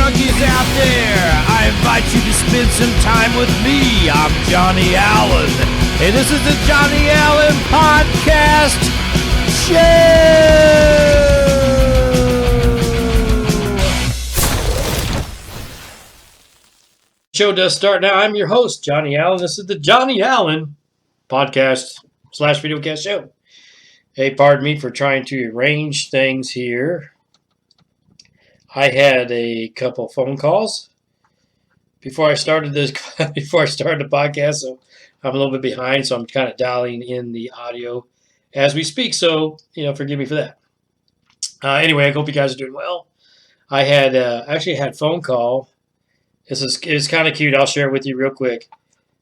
junkies out there, I invite you to spend some time with me. I'm Johnny Allen, and this is the Johnny Allen Podcast Show. Show does start now. I'm your host, Johnny Allen. This is the Johnny Allen Podcast / Videocast Show. Hey, pardon me for trying to arrange things here. I had a couple phone calls before I started the podcast, so I'm a little bit behind, so I'm kind of dialing in the audio as we speak, so, forgive me for that. Anyway, I hope you guys are doing well. I had actually had a phone call. It's kind of cute. I'll share it with you real quick.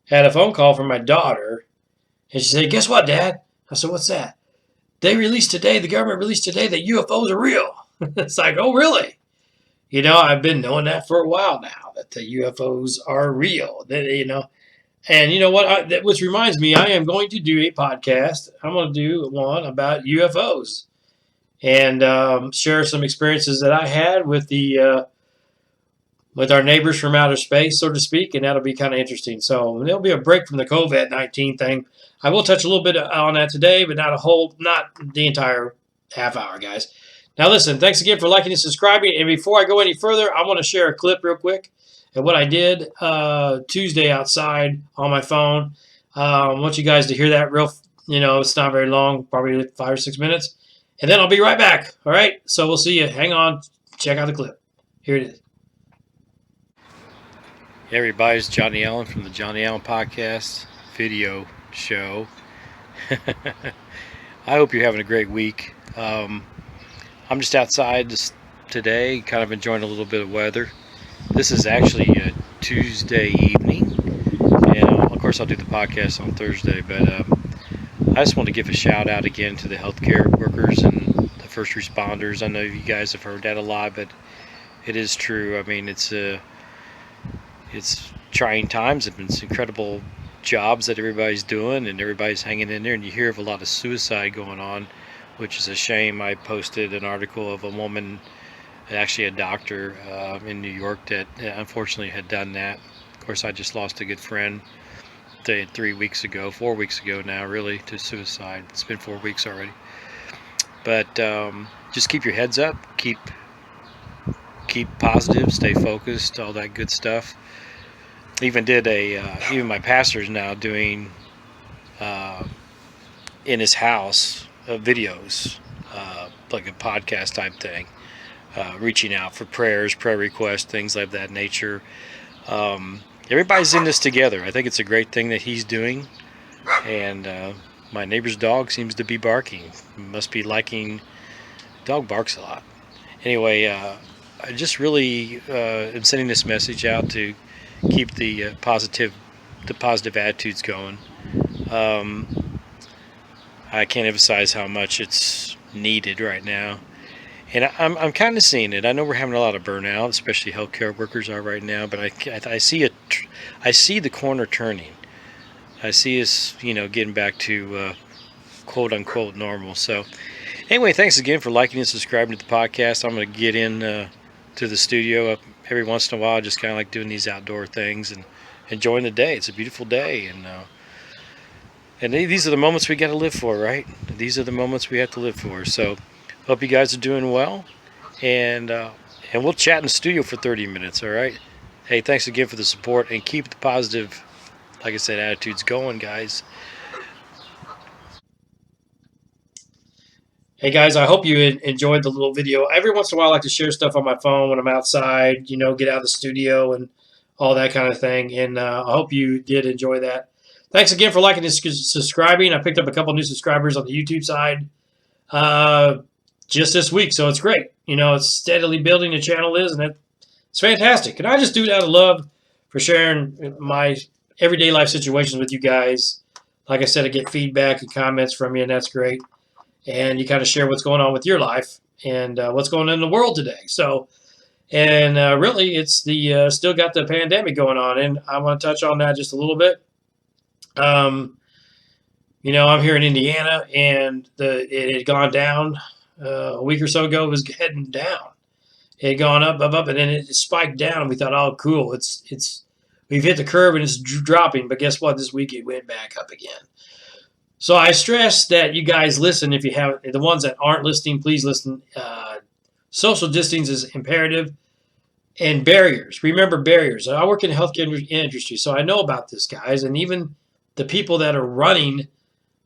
Had a phone call from my daughter, and she said, "Guess what, Dad?" I said, "What's that?" The government released today that UFOs are real. It's like, oh, really? I've been knowing that for a while now, that the UFOs are real. And you know what? Which reminds me, I am going to do a podcast. I'm going to do one about UFOs and share some experiences that I had with with our neighbors from outer space, so to speak, and that'll be kind of interesting. So there'll be a break from the COVID-19 thing. I will touch a little bit on that today, but not the entire half hour, guys. Now, listen, thanks again for liking and subscribing. And before I go any further, I want to share a clip real quick of what I did Tuesday outside on my phone. I want you guys to hear that it's not very long, probably 5 or 6 minutes. And then I'll be right back. All right? So we'll see you. Hang on. Check out the clip. Here it is. Hey, everybody. It's Johnny Allen from the Johnny Allen Podcast Video Show. I hope you're having a great week. I'm just outside today, kind of enjoying a little bit of weather. This is actually a Tuesday evening, and of course I'll do the podcast on Thursday, but I just want to give a shout out again to the healthcare workers and the first responders. I know you guys have heard that a lot, but it is true. I mean, it's trying times. It's incredible jobs that everybody's doing, and everybody's hanging in there, and you hear of a lot of suicide going on, which is a shame. I posted an article of a woman, actually a doctor in New York, that unfortunately had done that. Of course, I just lost a good friend 4 weeks ago now, really, to suicide. It's been 4 weeks already. But just keep your heads up, keep positive, stay focused, all that good stuff. Even my pastor's now doing in his house videos, like a podcast type thing, reaching out for prayer requests, things like that nature. Everybody's in this together. I think it's a great thing that he's doing, and my neighbor's dog seems to be barking. Must be liking. Dog barks a lot. Anyway, I just really am sending this message out to keep the positive attitudes going. I can't emphasize how much it's needed right now, and I'm kind of seeing it. I know we're having a lot of burnout, especially healthcare workers are right now. But I see the corner turning. I see us, getting back to quote unquote normal. So, anyway, thanks again for liking and subscribing to the podcast. I'm going to get in to the studio every once in a while. Just kind of like doing these outdoor things and enjoying the day. It's a beautiful day, and these are the moments we got to live for, right? These are the moments we have to live for. So, hope you guys are doing well, and we'll chat in the studio for 30 minutes, all right? Hey, thanks again for the support, and keep the positive, like I said, attitudes going, guys. Hey, guys, I hope you enjoyed the little video. Every once in a while, I like to share stuff on my phone when I'm outside, get out of the studio and all that kind of thing, and I hope you did enjoy that. Thanks again for liking and subscribing. I picked up a couple new subscribers on the YouTube side just this week, so it's great. It's steadily building, the channel is, and it's fantastic. And I just do it out of love for sharing my everyday life situations with you guys. Like I said, I get feedback and comments from you, and that's great. And you kind of share what's going on with your life and what's going on in the world today. So, and really, it's still got the pandemic going on, and I want to touch on that just a little bit. I'm here in Indiana, and it had gone down a week or so ago. It was heading down. It had gone up, and then it spiked down. And we thought, oh, cool, we've hit the curve and it's dropping. But guess what? This week it went back up again. So I stress that you guys listen. If you have the ones that aren't listening, please listen. Social distancing is imperative, and barriers. Remember barriers. I work in the healthcare industry, so I know about this, guys. And even the people that are running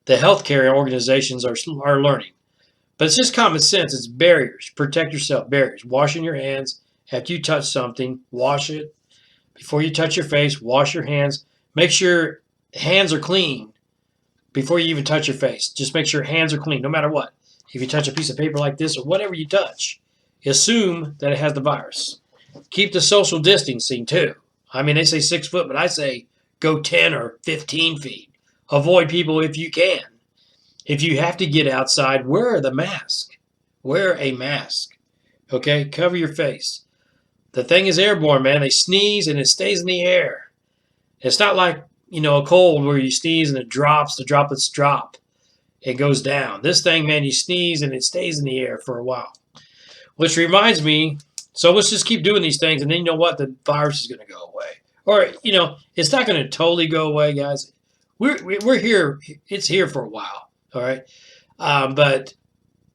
the healthcare organizations are learning. But it's just common sense. It's barriers. Protect yourself. Barriers. Washing your hands after you touch something. Wash it. Before you touch your face, wash your hands. Make sure hands are clean before you even touch your face. Just make sure hands are clean, no matter what. If you touch a piece of paper like this or whatever you touch, assume that it has the virus. Keep the social distancing, too. I mean, they say 6 foot, but I say go 10 or 15 feet. Avoid people if you can. If you have to get outside, wear the mask. Wear a mask. Okay? Cover your face. The thing is airborne, man. They sneeze and it stays in the air. It's not like, a cold where you sneeze and it drops, the droplets drop. It goes down. This thing, man, you sneeze and it stays in the air for a while. Which reminds me, so let's just keep doing these things, and then you know what? The virus is going to go away. Or, it's not going to totally go away, guys. We're here. It's here for a while, all right? But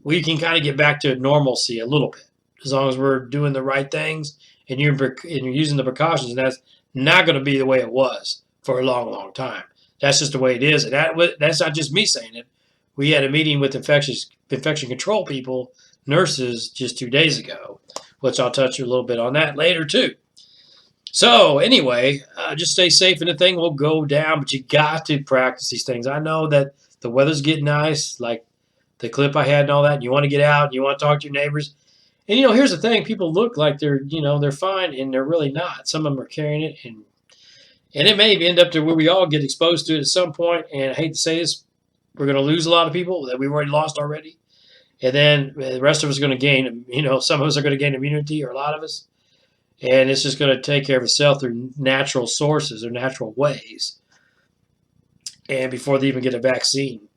we can kind of get back to normalcy a little bit as long as we're doing the right things and you're using the precautions. And that's not going to be the way it was for a long, long time. That's just the way it is. And that's not just me saying it. We had a meeting with infection control people, nurses, just 2 days ago, which I'll touch a little bit on that later too. So anyway, just stay safe and the thing will go down, but you got to practice these things. I know that the weather's getting nice, like the clip I had and all that. And you want to get out and you want to talk to your neighbors. And here's the thing. People look like they're fine, and they're really not. Some of them are carrying it, and it may end up to where we all get exposed to it at some point. And I hate to say this, we're going to lose a lot of people that we've already lost already. And then the rest of us are going to gain, some of us are going to gain immunity, or a lot of us. And it's just going to take care of itself through natural sources or natural ways. And before they even get a vaccine.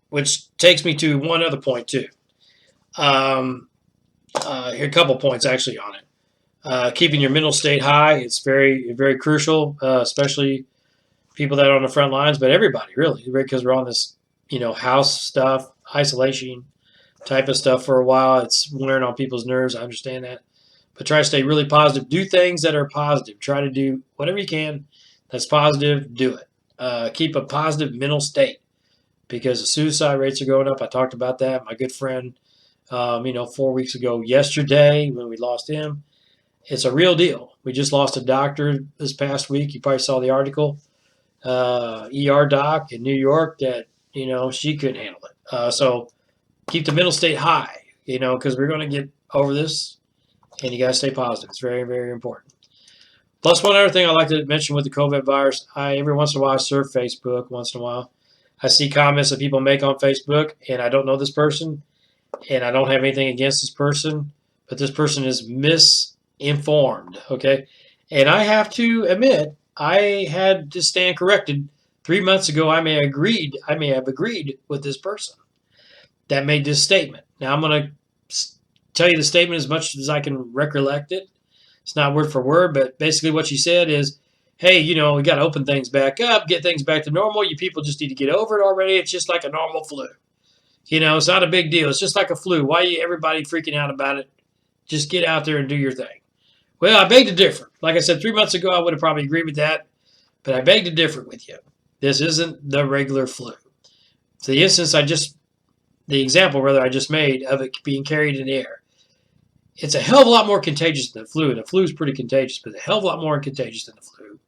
Which takes me to one other point, too. Here are a couple points, actually, on it. Keeping your mental state high, it's very, very crucial, especially people that are on the front lines, but everybody, really, because we're on this, house stuff, isolation type of stuff for a while. It's wearing on people's nerves. I understand that. But try to stay really positive. Do things that are positive. Try to do whatever you can that's positive. Do it. Keep a positive mental state because the suicide rates are going up. I talked about that. My good friend, 4 weeks ago yesterday when we lost him. It's a real deal. We just lost a doctor this past week. You probably saw the article. ER doc in New York that, she couldn't handle it. So keep the mental state high, because we're going to get over this, and you got to stay positive. It's very, very important. Plus, one other thing I'd like to mention with the COVID virus, every once in a while I surf Facebook once in a while. I see comments that people make on Facebook, and I don't know this person, and I don't have anything against this person, but this person is misinformed, okay? And I have to admit, I had to stand corrected. 3 months ago, I may have agreed with this person that made this statement. Now, I'm going to tell you the statement as much as I can recollect it. It's not word for word, but basically what she said is, hey, we got to open things back up, get things back to normal. You people just need to get over it already. It's just like a normal flu. It's not a big deal. It's just like a flu. Why are everybody freaking out about it? Just get out there and do your thing. Well, I beg to differ. Like I said, 3 months ago, I would have probably agreed with that, but I beg to differ with you. This isn't the regular flu. So the example I just made of it being carried in the air. It's a hell of a lot more contagious than the flu, and the flu is pretty contagious, but a hell of a lot more contagious than the flu.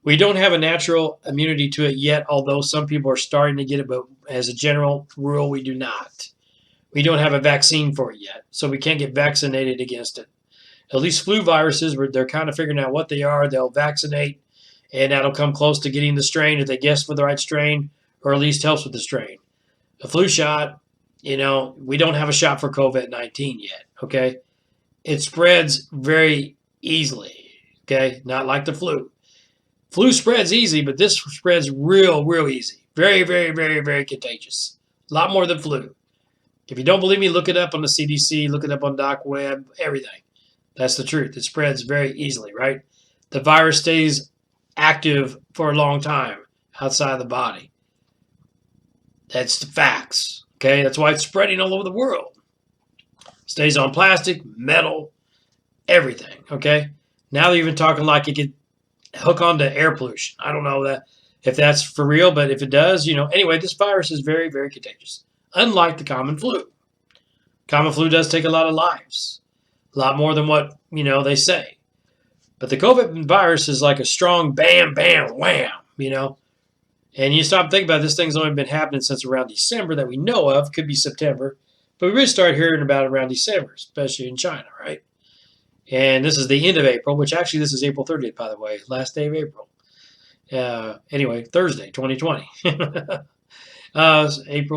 We don't have a natural immunity to it yet, although some people are starting to get it, but as a general rule, we do not. We don't have a vaccine for it yet, so we can't get vaccinated against it. At least flu viruses, they're kind of figuring out what they are. They'll vaccinate, and that'll come close to getting the strain if they guess for the right strain, or at least helps with the strain. The flu shot, we don't have a shot for COVID-19 yet, okay? It spreads very easily, okay? Not like the flu. Flu spreads easy, but this spreads real, real easy. Very, very, very, very contagious. A lot more than flu. If you don't believe me, look it up on the CDC, look it up on Doc Web, everything. That's the truth. It spreads very easily, right? The virus stays active for a long time outside of the body. That's the facts. Okay, that's why it's spreading all over the world. Stays on plastic, metal, everything. Okay, now they're even talking like it could hook onto air pollution. I don't know if that's for real, but if it does, anyway, this virus is very, very contagious. Unlike the common flu. Common flu does take a lot of lives. A lot more than what, they say. But the COVID virus is like a strong bam, bam, wham, And you stop thinking about it, this thing's only been happening since around December that we know of. Could be September. But we really started hearing about it around December, especially in China, right? And this is the end of April, which actually this is April 30th, by the way. Last day of April. Anyway, Thursday, 2020. April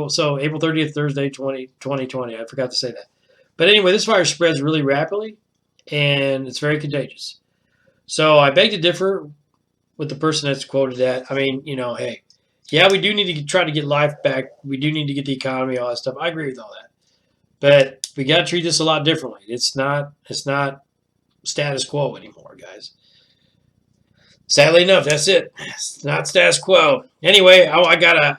30th, Thursday, 2020. I forgot to say that. But anyway, this virus spreads really rapidly, and it's very contagious. So I beg to differ with the person that's quoted that. I mean, hey, yeah, we do need to try to get life back. We do need to get the economy, all that stuff. I agree with all that. But we got to treat this a lot differently. It's not status quo anymore, guys. Sadly enough, that's it. It's not status quo. Anyway, I got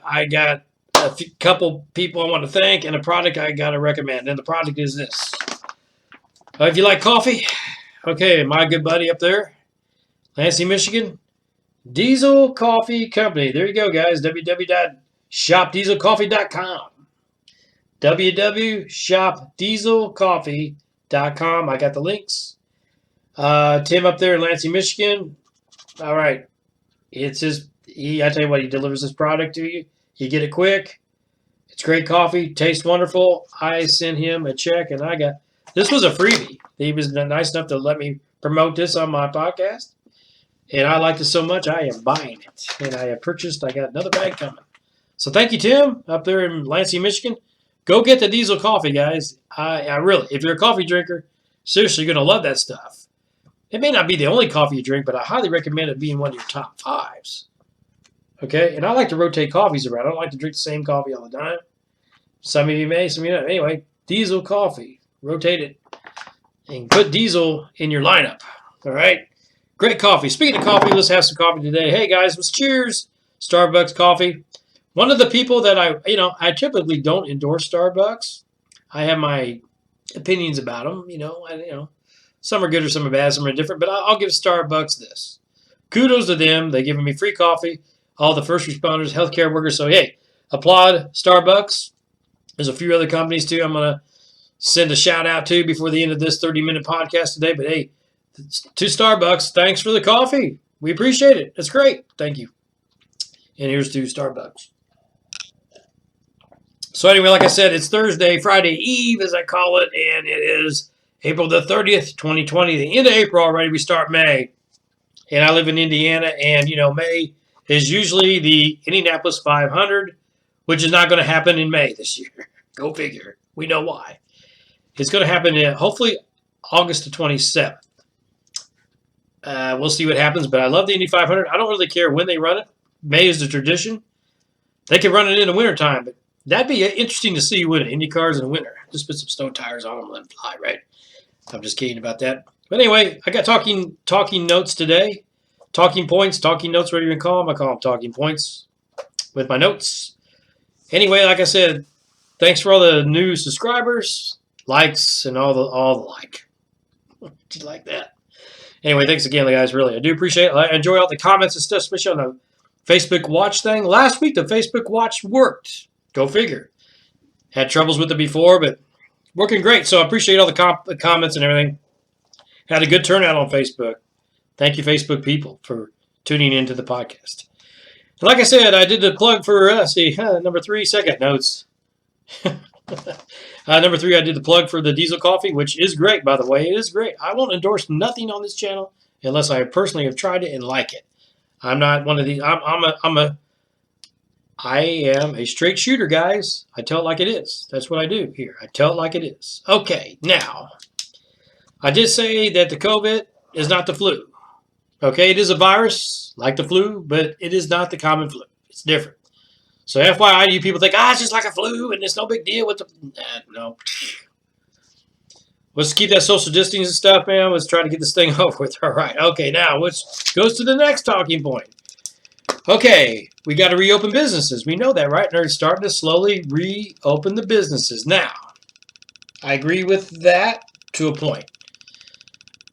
a couple people I want to thank and a product I got to recommend. And the product is this. If you like coffee, okay, my good buddy up there, Lansing, Michigan, Diesel Coffee Company. There you go, guys. www.shopdieselcoffee.com. www.shopdieselcoffee.com. I got the links. Tim up there in Lansing, Michigan. All right. I tell you what, he delivers this product to you. You get it quick. It's great coffee. Tastes wonderful. I sent him a check, and this was a freebie. He was nice enough to let me promote this on my podcast. And I liked it so much, I am buying it. And I have purchased, I got another bag coming. So thank you, Tim, up there in Lansing, Michigan. Go get the Diesel coffee, guys. I really, if you're a coffee drinker, seriously, you're going to love that stuff. It may not be the only coffee you drink, but I highly recommend it being one of your top 5s. Okay? And I like to rotate coffees around. I don't like to drink the same coffee all the time. Some of you may, some of you don't. Anyway, Diesel coffee. Rotate it. And put Diesel in your lineup. All right? Great coffee. Speaking of coffee, let's have some coffee today. Hey, guys, let's cheers. Starbucks coffee. One of the people that I typically don't endorse Starbucks. I have my opinions about them. Some are good or some are bad, some are different. But I'll give Starbucks this. Kudos to them. They're giving me free coffee. All the first responders, healthcare workers. So, hey, applaud Starbucks. There's a few other companies, too, I'm going to send a shout-out to before the end of this 30-minute podcast today. But, hey, to Starbucks, thanks for the coffee. We appreciate it. It's great. Thank you. And here's to Starbucks. So anyway, like I said, it's Thursday, Friday Eve, as I call it, and it is April the 30th, 2020. The end of April already. We start May. And I live in Indiana, and, May is usually the Indianapolis 500, which is not going to happen in May this year. Go figure. We know why. It's going to happen hopefully August the 27th. We'll see what happens, but I love the Indy 500. I don't really care when they run it. May is the tradition. They can run it in the wintertime, but that'd be interesting to see with Indy cars in the winter. Just put some snow tires on them and let them fly, right? I'm just kidding about that. But anyway, I got talking notes today. Talking points, talking notes, whatever you can call them. I call them talking points with my notes. Anyway, like I said, thanks for all the new subscribers, likes, and all the like. Did you like that? Anyway, thanks again, guys. Really, I do appreciate it. I enjoy all the comments and stuff, especially on the Facebook Watch thing. Last week, the Facebook Watch worked. Go figure. Had troubles with it before, but working great. So I appreciate all the comments and everything. Had a good turnout on Facebook. Thank you, Facebook people, for tuning into the podcast. And like I said, I did the plug for, number 3, second notes. Number 3, I did the plug for the Diesel Coffee, which is great, by the way. It is great. I won't endorse nothing on this channel unless I personally have tried it and like it. I'm not one of these. I am a straight shooter, guys. I tell it like it is. That's what I do here. I tell it like it is. Okay, now, I did say that the COVID is not the flu. Okay, it is a virus like the flu, but it is not the common flu. It's different. So FYI, you people think, it's just like a flu and it's no big deal with the... no. Let's keep that social distancing and stuff, man. Let's try to get this thing over with. All right. Okay, now which goes to the next talking point. Okay, we got to reopen businesses. We know that, right? They're starting to slowly reopen the businesses. Now, I agree with that to a point.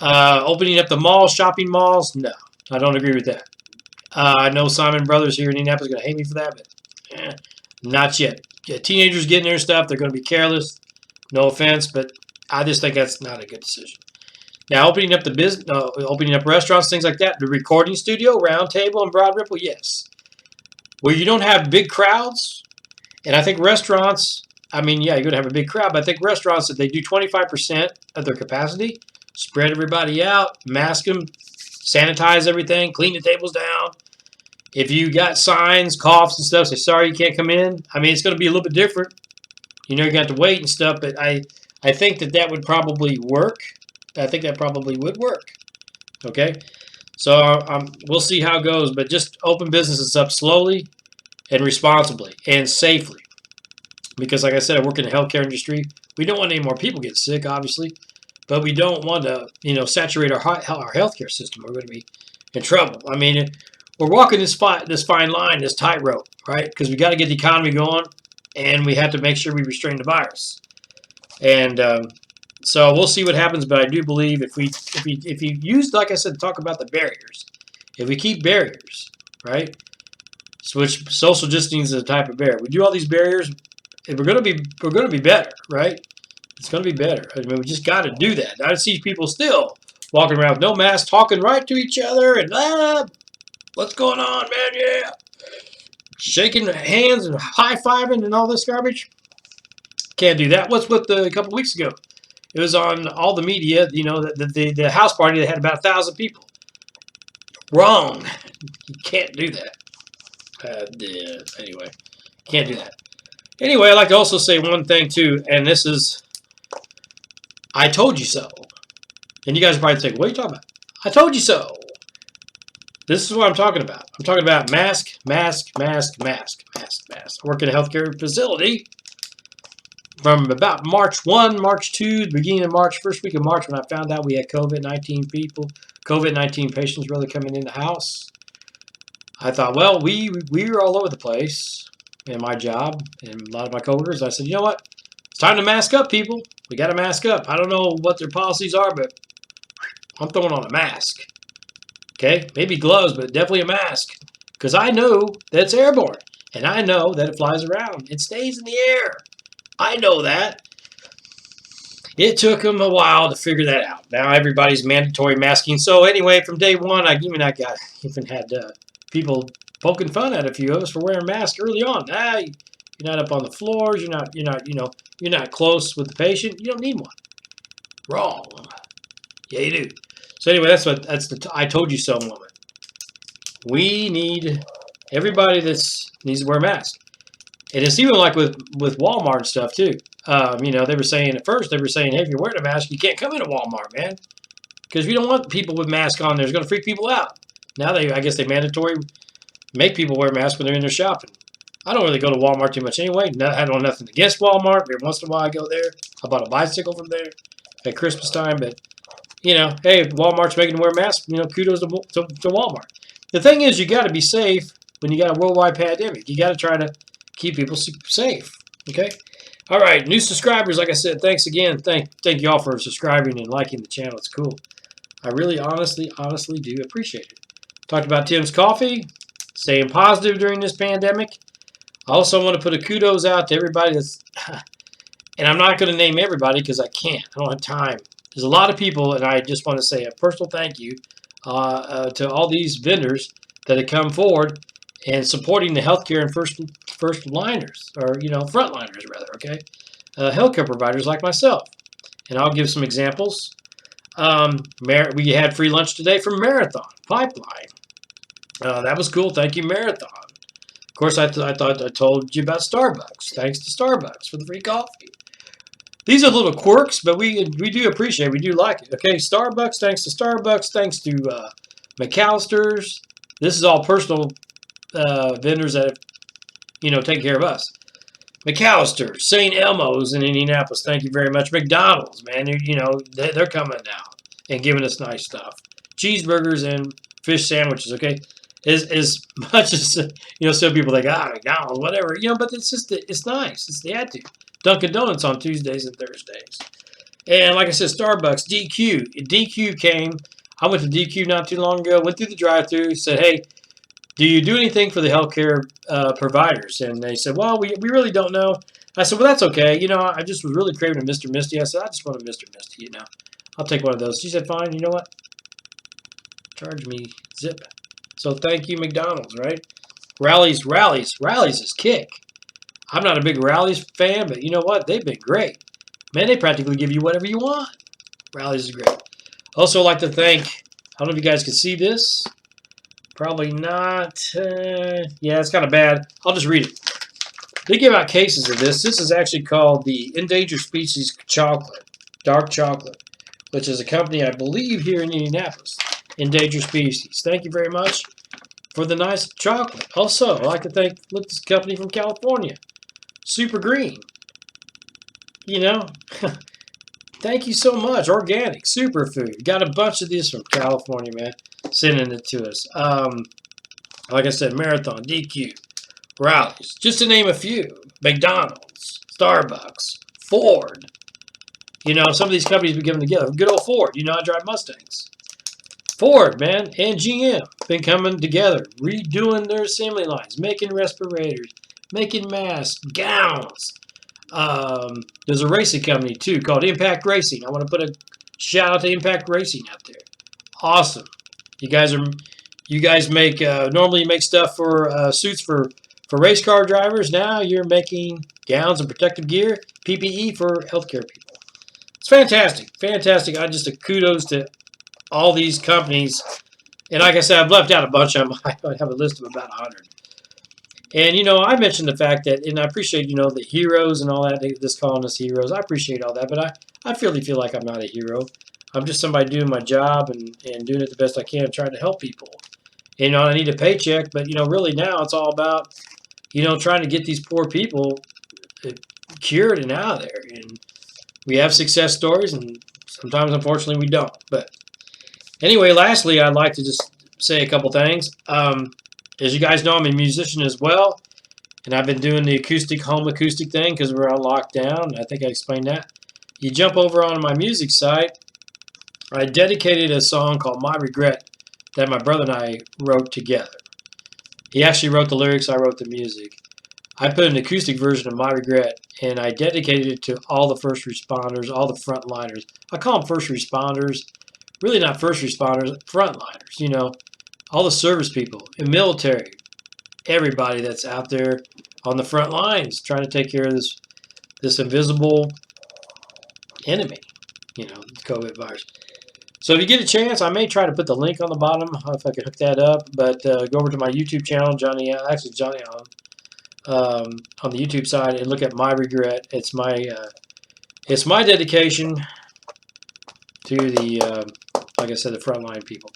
Opening up the malls, shopping malls, no. I don't agree with that. I know Simon Brothers here in Indianapolis are going to hate me for that, but not yet. Yeah, teenagers getting their stuff, they're going to be careless. No offense, but I just think that's not a good decision. Now, opening up the business, opening up restaurants, things like that. The recording studio, Round Table, and Broad Ripple, yes. Where you don't have big crowds, and I think restaurants, I mean, yeah, you're going to have a big crowd, but I think restaurants, if they do 25% of their capacity, spread everybody out, mask them, sanitize everything, clean the tables down. If you got signs, coughs and stuff, say, sorry, you can't come in. I mean, it's going to be a little bit different. You know, you're going to have to wait and stuff, but I think that would probably work. I think that probably would work. Okay? So we'll see how it goes, but just open businesses up slowly and responsibly and safely. Because like I said, I work in the healthcare industry. We don't want any more people get sick, obviously, but we don't want to, saturate our healthcare system. We're going to be in trouble. I mean, we're walking this fine line, this tightrope, right? Because we got to get the economy going, and we have to make sure we restrain the virus. And so we'll see what happens. But I do believe if you use, like I said, talk about the barriers. If we keep barriers, right? Which social distancing is a type of barrier. We do all these barriers, and we're gonna be better, right? It's gonna be better. I mean, we just got to do that. I see people still walking around with no mask, talking right to each other, and what's going on, man? Yeah, shaking hands and high-fiving and all this garbage. Can't do that. What's with a couple weeks ago? It was on all the media, the house party that had about 1,000 people. Wrong. You can't do that. Anyway, can't do that. Anyway, I'd like to also say one thing, too, and this is, I told you so. And you guys are probably thinking, what are you talking about? I told you so. This is what I'm talking about. I'm talking about mask. I work in a healthcare facility from about March 1, March 2, the beginning of March, first week of March, when I found out we had COVID-19 patients really coming in the house. I thought, well, we were all over the place in my job and a lot of my coworkers. I said, you know what? It's time to mask up, people. We got to mask up. I don't know what their policies are, but I'm throwing on a mask. Okay? Maybe gloves, but definitely a mask. Because I know that it's airborne. And I know that it flies around. It stays in the air. I know that. It took them a while to figure that out. Now everybody's mandatory masking. So anyway, from day one, I even had people poking fun at a few of us for wearing masks early on. You're not up on the floors. You're not close with the patient. You don't need one. Wrong. Yeah, you do. So anyway, that's the I told you so moment. We need everybody needs to wear a mask. And it's even like with Walmart and stuff too. They were saying at first, hey, if you're wearing a mask, you can't come into Walmart, man. Because we don't want people with masks on there. It's going to freak people out. Now I guess they mandatory make people wear masks when they're in there shopping. I don't really go to Walmart too much anyway. I don't have nothing against Walmart. Every once in a while I go there. I bought a bicycle from there at Christmas time. But, hey, if Walmart's making them wear masks, kudos to Walmart. The thing is, you got to be safe when you got a worldwide pandemic. You got to try to keep people safe. Okay? All right, new subscribers, like I said, thanks again. Thank y'all for subscribing and liking the channel. It's cool. I really honestly do appreciate it. Talked about Tim's Coffee, staying positive during this pandemic. I also want to put a kudos out to everybody that's, and I'm not going to name everybody because I can't. I don't have time. There's a lot of people, and I just want to say a personal thank you to all these vendors that have come forward and supporting the healthcare and first liners, or frontliners rather. Okay, healthcare providers like myself, and I'll give some examples. We had free lunch today from Marathon Pipeline. That was cool. Thank you, Marathon. Of course, I told you about Starbucks. Thanks to Starbucks for the free coffee. These are little quirks, but we do appreciate it. We do like it. Okay, Starbucks. Thanks to Starbucks. Thanks to McAllister's. This is all personal vendors that have taking care of us. McAllister, St. Elmo's in Indianapolis, thank you very much. McDonald's, man, they're coming out and giving us nice stuff. Cheeseburgers and fish sandwiches, okay? As much as, some people think, McDonald's, whatever, but it's nice. It's the attitude. Dunkin' Donuts on Tuesdays and Thursdays. And like I said, Starbucks, DQ. DQ came. I went to DQ not too long ago, went through the drive-thru, said, hey, do you do anything for the healthcare providers? And they said, well, we really don't know. I said, well, that's okay. I just was really craving a Mr. Misty. I said, I just want a Mr. Misty, I'll take one of those. She said, fine, you know what? Charge me zip. So thank you, McDonald's, right? Rallies is kick. I'm not a big Rallies fan, but you know what? They've been great. Man, they practically give you whatever you want. Rallies is great. Also like to thank, I don't know if you guys can see this. Probably not. Yeah, it's kind of bad. I'll just read it. They give out cases of this. This is actually called the Endangered Species Chocolate, Dark Chocolate, which is a company, I believe, here in Indianapolis. Endangered Species. Thank you very much for the nice chocolate. Also, I'd like to thank this company from California, Super Green. Thank you so much. Organic, superfood. Got a bunch of these from California, man, sending it to us. Like I said, Marathon, DQ, Rallies, just to name a few. McDonald's, Starbucks, Ford. Some of these companies have been given together. Good old Ford. I drive Mustangs. Ford, man, and GM been coming together, redoing their assembly lines, making respirators, making masks, gowns. There's a racing company, too, called Impact Racing. I want to put a shout-out to Impact Racing out there. Awesome. You guys make, normally you make stuff for suits for race car drivers. Now you're making gowns and protective gear, PPE for healthcare people. It's fantastic. Fantastic. I just kudos to all these companies. And like I said, I've left out a bunch of them. I have a list of about 100. And, I mentioned the fact that, and I appreciate, the heroes and all that, they just calling us heroes. I appreciate all that, but I really feel like I'm not a hero. I'm just somebody doing my job and doing it the best I can, trying to help people. I need a paycheck, but, really now it's all about, trying to get these poor people cured and out of there. And we have success stories, and sometimes, unfortunately, we don't. But anyway, lastly, I'd like to just say a couple things. As you guys know, I'm a musician as well, and I've been doing the home acoustic thing because we're on lockdown. I think I explained that. You jump over on my music site. I dedicated a song called My Regret that my brother and I wrote together. He actually wrote the lyrics, I wrote the music. I put an acoustic version of My Regret, and I dedicated it to all the first responders, all the frontliners. I call them first responders. Really not first responders, frontliners, all the service people, the military, everybody that's out there on the front lines trying to take care of this invisible enemy, the COVID virus. So if you get a chance, I may try to put the link on the bottom if I can hook that up. But go over to my YouTube channel, Johnny Allen, on the YouTube side, and look at My Regret. It's my dedication to the like I said, the frontline people.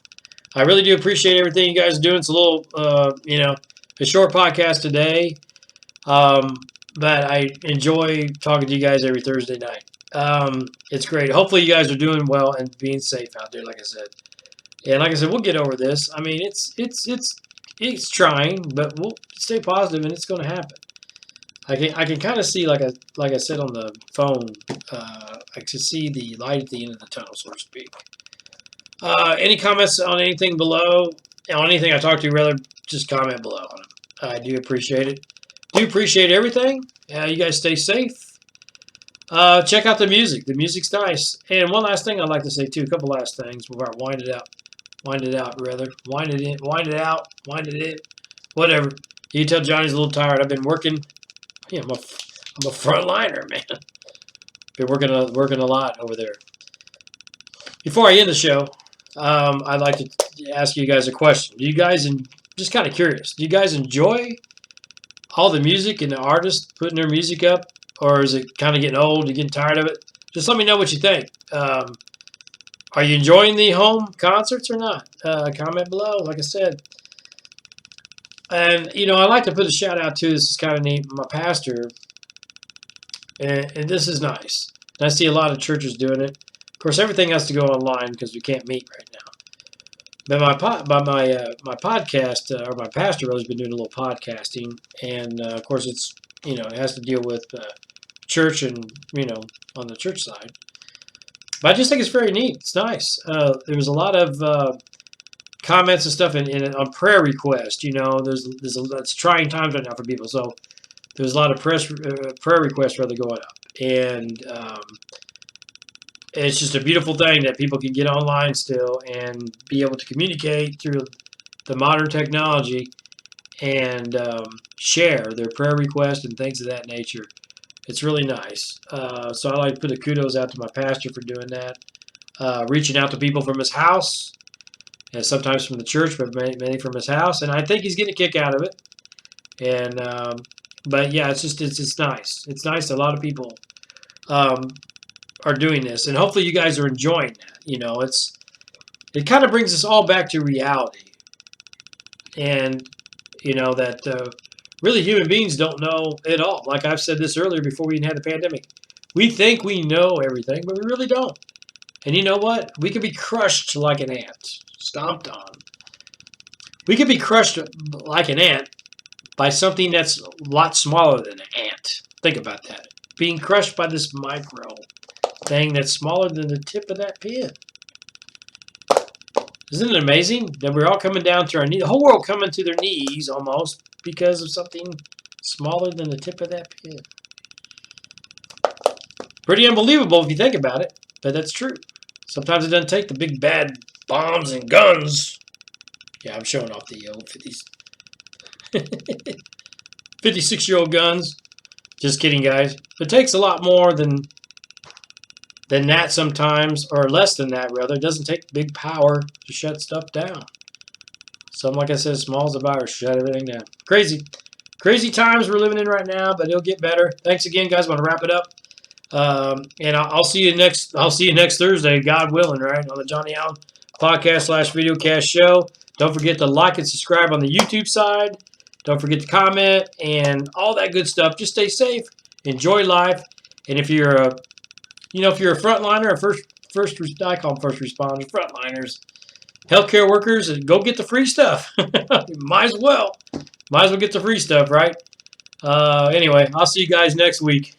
I really do appreciate everything you guys are doing. It's a little, a short podcast today, but I enjoy talking to you guys every Thursday night. It's great. Hopefully you guys are doing well and being safe out there, like I said. And like I said, we'll get over this. I mean, it's trying, but we'll stay positive, and it's going to happen. I can kind of see, like I said on the phone, I can see the light at the end of the tunnel, so to speak. Any comments on anything below, on anything I talked to, rather, just comment below on it. I do appreciate it. Do appreciate everything. You guys stay safe. Check out the music. The music's nice. And one last thing I'd like to say, too. A couple last things before I wind it out. Wind it out, rather. Wind it in. Wind it out. Wind it in. Whatever. You can tell Johnny's a little tired. I've been working. Yeah, I'm a frontliner, man. Been working a lot over there. Before I end the show, I'd like to ask you guys a question. Do you guys, just kind of curious, do you guys enjoy all the music and the artists putting their music up? Or is it kind of getting old? You getting tired of it? Just let me know what you think. Are you enjoying the home concerts or not? Comment below. Like I said, And, I like to put a shout out to, this is kind of neat, my pastor, and this is nice. And I see a lot of churches doing it. Of course, everything has to go online because we can't meet right now. But my podcast, or my pastor really has been doing a little podcasting. And, of course, it's, it has to deal with church and, on the church side. But I just think it's very neat. It's nice. There was a lot of comments and stuff on prayer requests. It's trying times right now for people. So there's a lot of prayer requests going up. And it's just a beautiful thing that people can get online still and be able to communicate through the modern technology and share their prayer requests and things of that nature. It's really nice. So I like to put a kudos out to my pastor for doing that. Reaching out to people from his house, and sometimes from the church, but many from his house. And I think he's getting a kick out of it. And but yeah, it's nice. It's nice. A lot of people are doing this, and hopefully you guys are enjoying that. It kind of brings us all back to reality, and that really human beings don't know it all. Like I've said this earlier before we even had the pandemic, we think we know everything, but we really don't. And you know what? We could be crushed like an ant, stomped on. We could be crushed like an ant by something that's a lot smaller than an ant. Think about that. Being crushed by this micro thing that's smaller than the tip of that pin. Isn't it amazing that we're all coming down to our knees, the whole world coming to their knees almost because of something smaller than the tip of that pin? Pretty unbelievable if you think about it, but that's true. Sometimes it doesn't take the big bad bombs and guns. Yeah, I'm showing off the old 56-year-old guns. Just kidding, guys. It takes a lot more than that sometimes, or less than that, rather. It doesn't take big power to shut stuff down. Something, like I said, small as a virus, shut everything down. Crazy. Crazy times we're living in right now, but it'll get better. Thanks again, guys. I'm going to wrap it up. And I'll see you next Thursday, God willing, right, on the Johnny Allen podcast / videocast show. Don't forget to like and subscribe on the YouTube side. Don't forget to comment and all that good stuff. Just stay safe, enjoy life, and if you're a frontliner, I call them first responders, frontliners, healthcare workers, go get the free stuff. Might as well get the free stuff, right? Anyway, I'll see you guys next week.